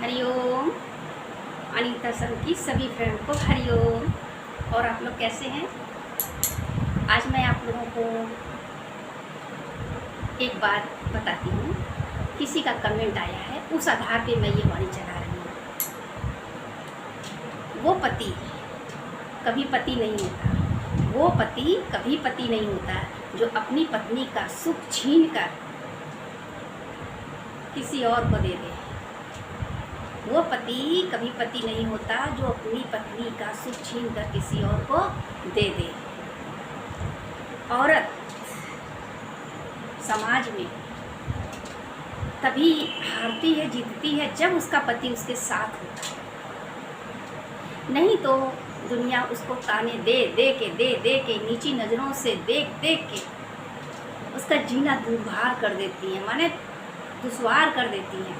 Hariom. Anita sir की सभी friend को हरिओम। और आप लोग कैसे हैं? आज मैं आप लोगों को एक बात बताती हूँ। किसी का कमेंट आया है, उस आधार पे मैं ये वाणी चला रही हूँ। वो पति कभी पति नहीं होता, वो पति कभी पति नहीं होता जो अपनी पत्नी का सुख छीन कर किसी और को दे दे। वो पति कभी पति नहीं होता जो अपनी पत्नी का सुख छीन कर किसी और को दे दे। औरत समाज में तभी हारती है, जीतती है जब उसका पति उसके साथ होता है। नहीं तो दुनिया उसको ताने दे दे के नीची नज़रों से देख के उसका जीना दुर्भार कर देती है, माने दुश्वार कर देती है।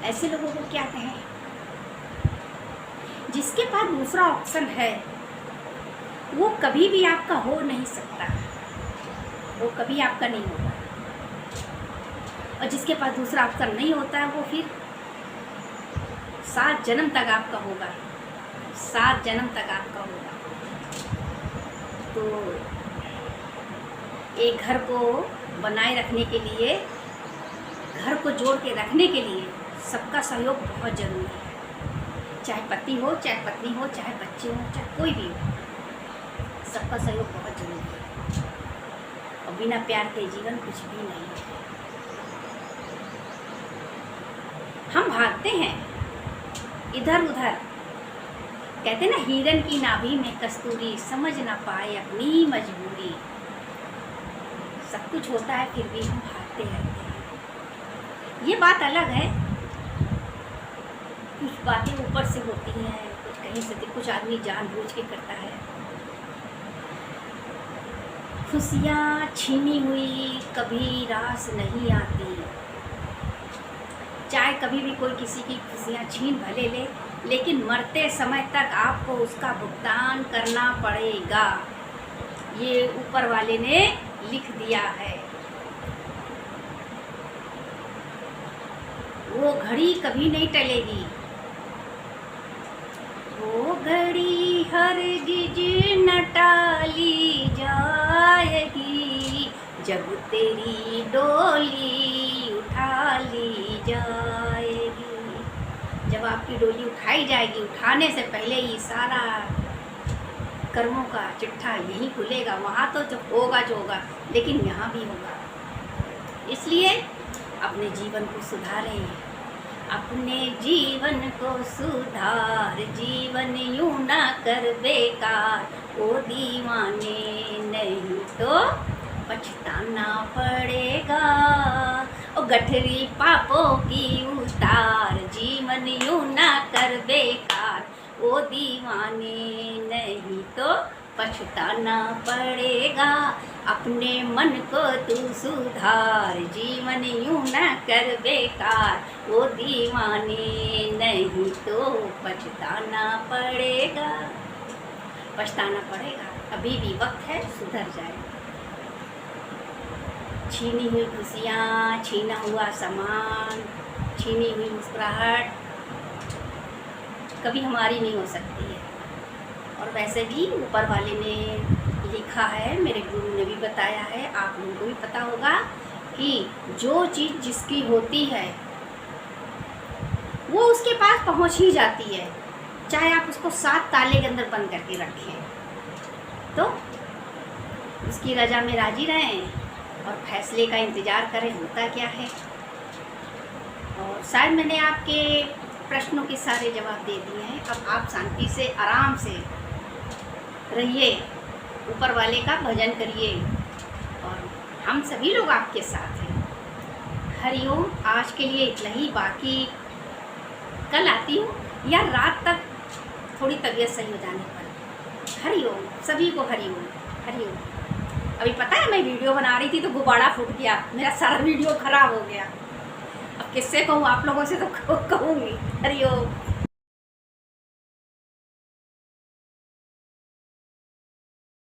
ऐसे लोगों को क्या कहें? जिसके पास दूसरा ऑप्शन है वो कभी भी आपका हो नहीं सकता, वो कभी आपका नहीं होगा। और जिसके पास दूसरा ऑप्शन नहीं होता है वो फिर 7 जन्म तक आपका होगा, 7 जन्म तक आपका होगा। तो एक घर को बनाए रखने के लिए, घर को जोड़ के रखने के लिए सबका सहयोग बहुत ज़रूरी है। चाहे पति हो, चाहे पत्नी हो, चाहे बच्चे हो, चाहे कोई भी हो, सबका सहयोग बहुत ज़रूरी है। और बिना प्यार के जीवन कुछ भी नहीं है। हम भागते हैं इधर उधर, कहते ना हिरन की नाभि में कस्तूरी, समझ ना पाए अपनी मजबूरी। सब कुछ होता है फिर भी हम भागते रहते हैं। ये बात अलग है, कुछ बातें ऊपर से होती हैं, कुछ कहीं से, कुछ आदमी जानबूझ के करता है। खुशियाँ छीनी हुई कभी रास नहीं आती। चाहे कभी भी कोई किसी की खुशियाँ छीन भले ले, लेकिन मरते समय तक आपको उसका भुगतान करना पड़ेगा। ये ऊपर वाले ने लिख दिया है। वो घड़ी कभी नहीं टलेगी, वो घड़ी हरगिज न टाली जाएगी, जब तेरी डोली उठा ली जाएगी। जब आपकी डोली उठाई जाएगी, उठाने से पहले ही सारा कर्मों का चिट्ठा यहीं खुलेगा। वहाँ तो जो होगा जो होगा, लेकिन यहाँ भी होगा। इसलिए अपने जीवन को सुधारें, अपने जीवन को सुधार। जीवन यूं ना कर बेकार, ओ दीवाने, नहीं तो पछताना पड़ेगा। ओ गठरी पापों की उतार, जीवन यूं ना कर बेकार, ओ दीवाने, नहीं तो पछताना पड़ेगा। अपने मन को तू सुधार, जीवन यूं न कर बेकार, वो दीवाने, नहीं तो पछताना पड़ेगा। पछताना पड़ेगा, अभी भी वक्त है, सुधर जाए। छीनी हुई खुशियाँ, छीना हुआ सामान, छीनी हुई मुस्कुराहट कभी हमारी नहीं हो सकती है। और वैसे भी ऊपर वाले ने लिखा है, मेरे गुरु ने भी बताया है, आप लोगों को भी पता होगा कि जो चीज़ जिसकी होती है वो उसके पास पहुंच ही जाती है। चाहे आप उसको 7 ताले के अंदर बंद करके रखें, तो उसकी रजा में राजी रहें और फैसले का इंतज़ार करें, होता क्या है। और शायद मैंने आपके प्रश्नों के सारे जवाब दे दिए हैं। अब आप शांति से, आराम से रहिए, ऊपर वाले का भजन करिए, और हम सभी लोग आपके साथ हैं। हरिओम। आज के लिए इतना ही, बाकी कल आती हूँ या रात तक, थोड़ी तबीयत सही हो जाने पर। हरिओम, सभी को हरिओम हरिओम। अभी पता है मैं वीडियो बना रही थी तो गुब्बारा फूट गया, मेरा सारा वीडियो खराब हो गया। अब किससे कहूँ, आप लोगों से तो कहूँगी। हरिओम।